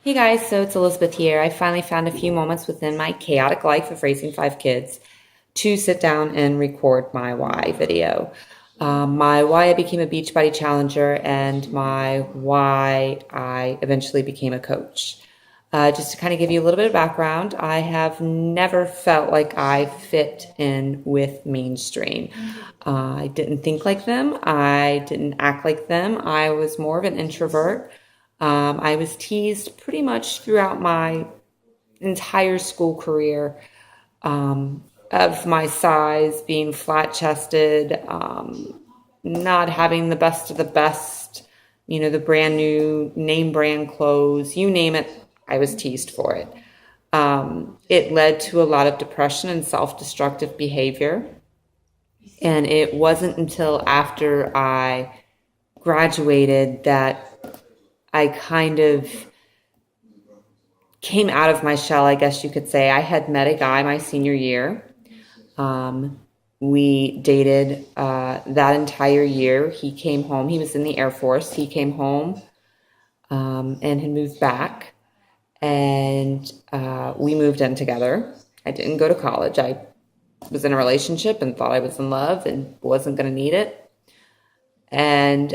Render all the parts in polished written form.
Hey guys, so it's Elizabeth here. I finally found a few moments within my chaotic life of raising 5 kids to sit down and record my why video. My why I became a Beachbody challenger and my why I eventually became a coach. Just to kind of give you a little bit of background, I have never felt like I fit in with mainstream. I didn't think like them. I didn't act like them. I was more of an introvert. I was teased pretty much throughout my entire school career of my size, being flat chested, not having the best of the best, the brand new name brand clothes, you name it, I was teased for it. It led to a lot of depression and self-destructive behavior. And it wasn't until after I graduated that I kind of came out of my shell, I guess you could say. I had met a guy my senior year. We dated that entire year. He came home. He was in the Air Force. He came home and had moved back. And we moved in together. I didn't go to college. I was in a relationship and thought I was in love and wasn't going to need it. And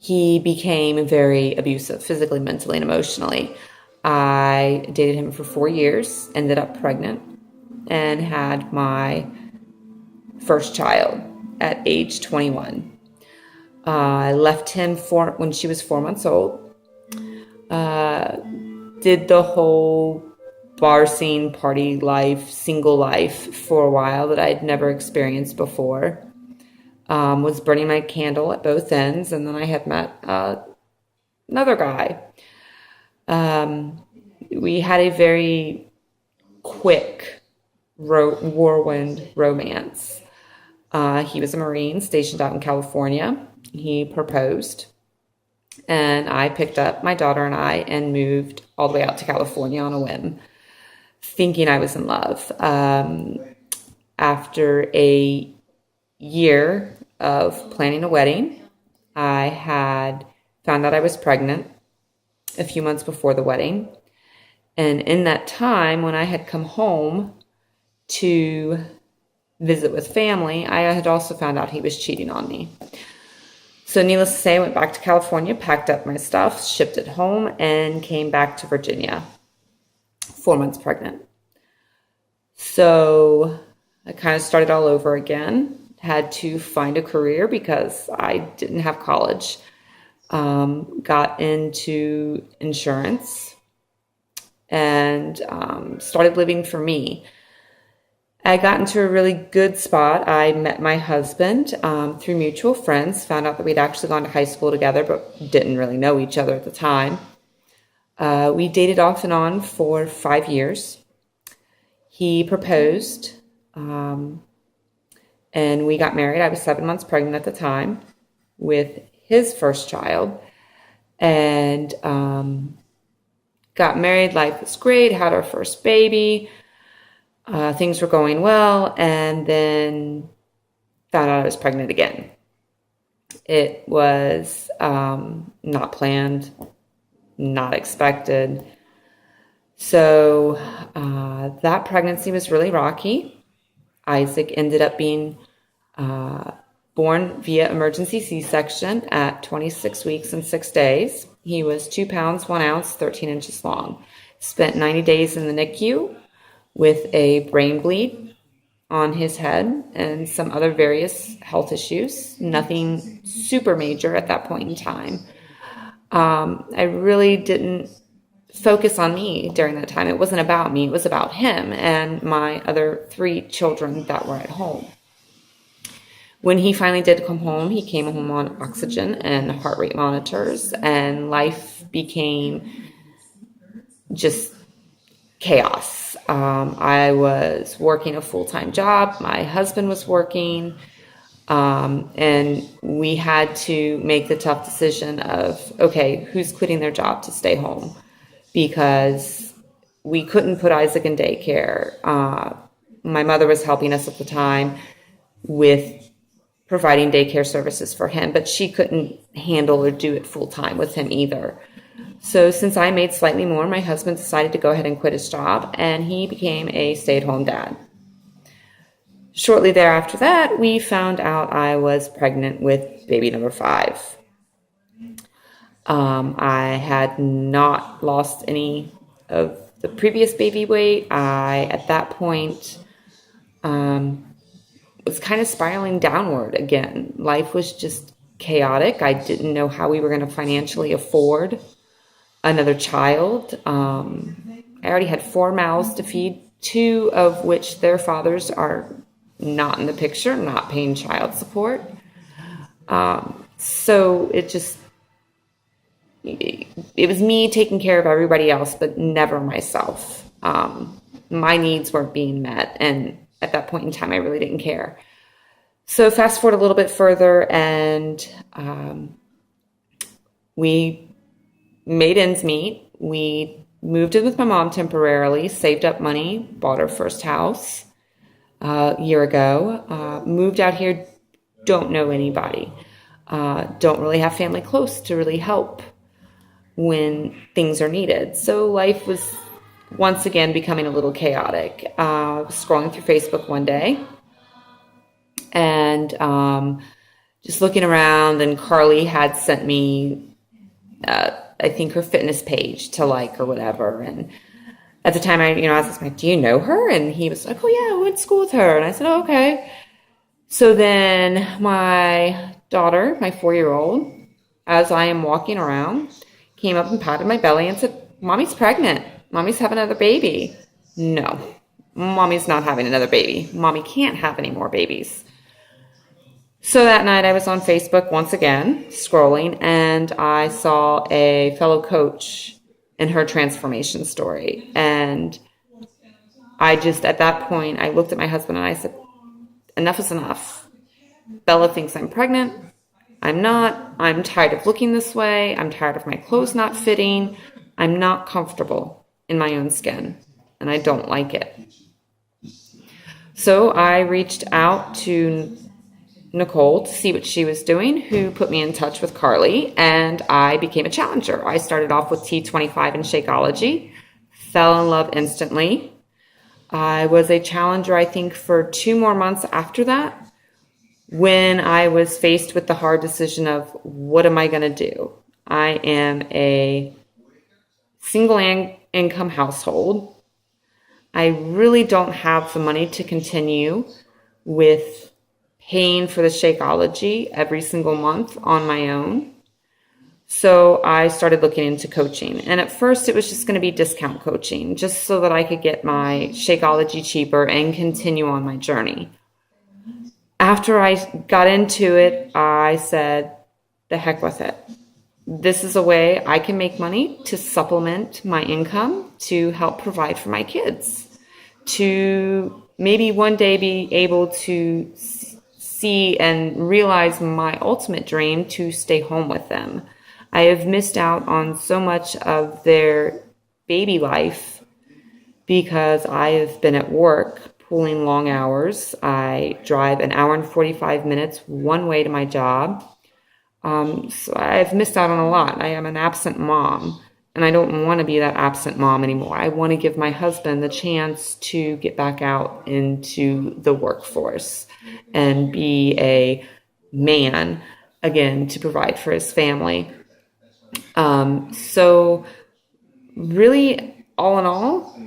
he became very abusive, physically, mentally, and emotionally. I dated him for 4 years, ended up pregnant, and had my first child at age 21. I left him when she was 4 months old. Did the whole bar scene, party life, single life for a while that I'd never experienced before. Was burning my candle at both ends, and then I had met another guy. We had a very quick whirlwind romance. He was a Marine stationed out in California. He proposed, and I picked up my daughter and moved all the way out to California on a whim, thinking I was in love. After a year of planning a wedding, I had found out I was pregnant a few months before the wedding. And in that time, when I had come home to visit with family, I had also found out he was cheating on me. So needless to say, I went back to California, packed up my stuff, shipped it home, and came back to Virginia, 4 months pregnant. So I kind of started all over again. Had to find a career because I didn't have college. Got into insurance and started living for me. I got into a really good spot. I met my husband through mutual friends, found out that we'd actually gone to high school together, but didn't really know each other at the time. We dated off and on for 5 years. He proposed. And we got married. I was 7 months pregnant at the time with his first child. And got married. Life was great. Had our first baby. Things were going well. And then found out I was pregnant again. It was not planned, not expected. So that pregnancy was really rocky. Isaac ended up being born via emergency C-section at 26 weeks and 6 days. He was 2 pounds, 1 ounce, 13 inches long. Spent 90 days in the NICU with a brain bleed on his head and some other various health issues. Nothing super major at that point in time. I really didn't focus on me during that time. It wasn't about me. It was about him and my other 3 children that were at home. When he finally did come home, he came home on oxygen and heart rate monitors, and life became just chaos. I was working a full-time job. My husband was working, and we had to make the tough decision of, okay, who's quitting their job to stay home? Because we couldn't put Isaac in daycare. My mother was helping us at the time with providing daycare services for him, but she couldn't handle or do it full time with him either. So since I made slightly more, my husband decided to go ahead and quit his job, and he became a stay-at-home dad. Shortly thereafter that, we found out I was pregnant with baby number 5. I had not lost any of the previous baby weight. At that point, was kind of spiraling downward again. Life was just chaotic. I didn't know how we were going to financially afford another child. I already had 4 mouths to feed, 2 of which their fathers are not in the picture, not paying child support. So it was me taking care of everybody else, but never myself. My needs weren't being met, and at that point in time, I really didn't care. So fast forward a little bit further, and we made ends meet. We moved in with my mom temporarily, saved up money, bought our first house a year ago, moved out here, don't know anybody, don't really have family close to really help when things are needed. So life was once again becoming a little chaotic. Scrolling through Facebook one day and just looking around, and Carly had sent me, I think, her fitness page to like or whatever. And at the time, I was like, do you know her? And he was like, oh yeah, I went to school with her. And I said, oh, okay. So then my daughter, my 4-year-old, as I am walking around, came up and patted my belly and said, Mommy's pregnant. Mommy's having another baby. No, Mommy's not having another baby. Mommy can't have any more babies. So that night I was on Facebook once again, scrolling, and I saw a fellow coach in her transformation story. And at that point, I looked at my husband and I said, enough is enough. Bella thinks I'm pregnant. I'm not. I'm tired of looking this way. I'm tired of my clothes not fitting. I'm not comfortable in my own skin, and I don't like it. So I reached out to Nicole to see what she was doing, who put me in touch with Carly, and I became a challenger. I started off with T25 and Shakeology, fell in love instantly. I was a challenger, I think, for 2 more months after that, when I was faced with the hard decision of, what am I going to do? I am a single income household. I really don't have the money to continue with paying for the Shakeology every single month on my own. So I started looking into coaching. And at first it was just going to be discount coaching, just so that I could get my Shakeology cheaper and continue on my journey. After I got into it, I said, the heck with it. This is a way I can make money to supplement my income, to help provide for my kids, to maybe one day be able to see and realize my ultimate dream, to stay home with them. I have missed out on so much of their baby life because I have been at work pulling long hours. I drive 1 hour and 45 minutes one way to my job. So I've missed out on a lot. I am an absent mom, and I don't want to be that absent mom anymore. I want to give my husband the chance to get back out into the workforce and be a man again, to provide for his family. So really, all in all,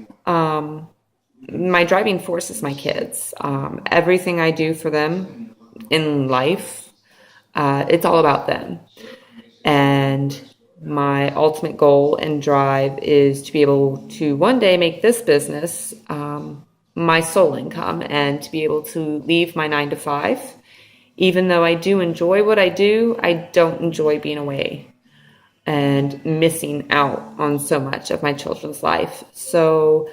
my driving force is my kids. Everything I do for them in life, it's all about them. And my ultimate goal and drive is to be able to one day make this business my sole income, and to be able to leave my 9 to 5. Even though I do enjoy what I do, I don't enjoy being away and missing out on so much of my children's life. So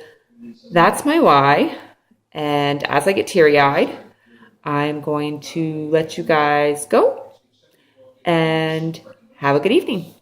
that's my why. And as I get teary-eyed, I'm going to let you guys go and have a good evening.